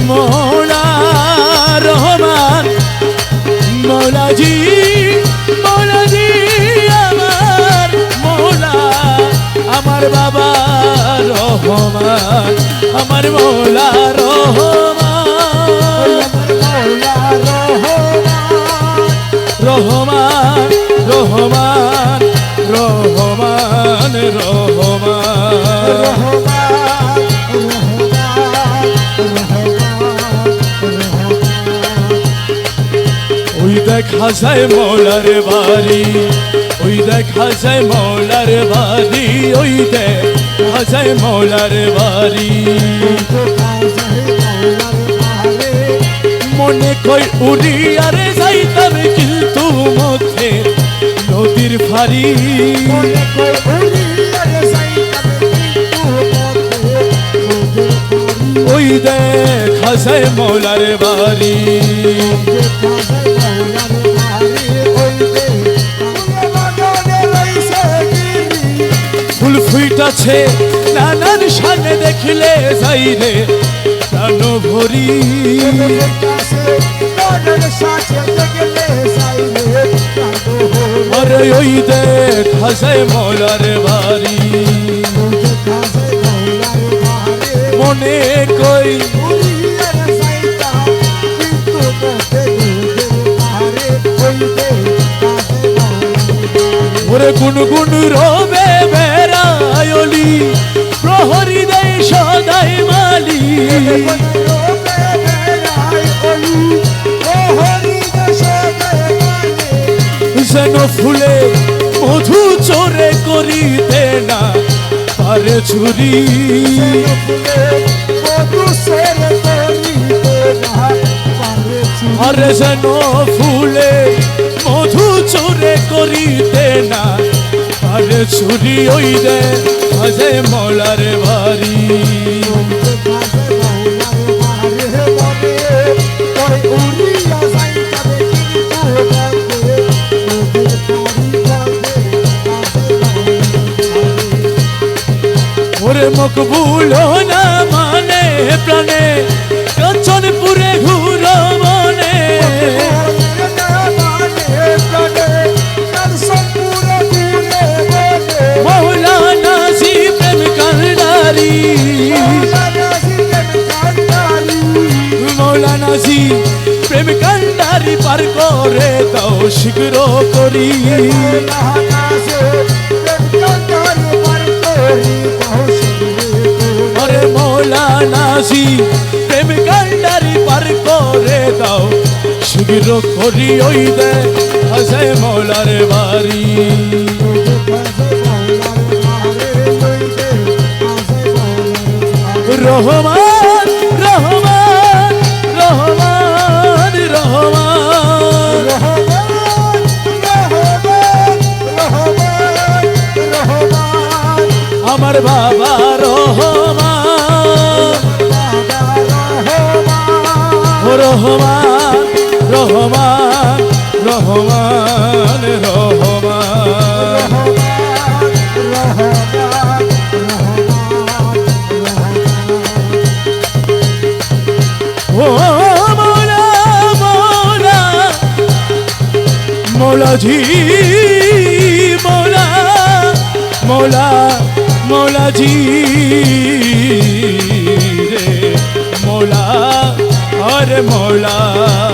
মৌলা রহমান মৌলাজি মৌলাজি আমার মৌলা আমার বাবা রহমান আমার মৌলা রহমান রহমান রহমান রহমান রহমান ওই দেখা যায় মৌলার বাড়ি ওই দেখা যায় মৌলার বাড়ি ওই দেখা যায় মৌলার বাড়ি মনে কই উড়ি আরে যাইতাম কিন্তু মধ্যে নদীর ফাড়ি ওই দেখা যায় মৌলার বাড়ি ফুল ফুইটাছে নানান সামনে দেখিলে যাই রে প্রাণ ভরি আরে ওই দেখা যায় মৌলার বাড়ি মনে কই ওরে গুনগুন রবে বেড়ায়লি প্রহরী দেয় সদাই মালি যেন ফুলে মধু চোরে করিতে না পারে চুরি আরে যেন ফুলে মধু চোরে করিতে না পারে চুরি ওই দে আজে মৌলার বাড়ি ওরে মকবুল না মানে প্রাণে কাঞ্চনপুরে ঘুর মনে মৌলানা জি প্রেম কান্ডারি মৌলানা জি প্রেম কান্ডারি পার করে দাও শীঘ্র করি আরে মৌলানা জি প্রেম কান্ডারি পার করে দাও শীঘ্র করি ওই দে আজে মৌলার বাড়ি রহমান রহমান রহমান রহমান আমার বাবা রহমান রহমান রহমান রহমান রহমান ও মৌলা মৌলা মৌলাজি মৌলা মৌলা মৌলাজি রে মৌলা अरे मौला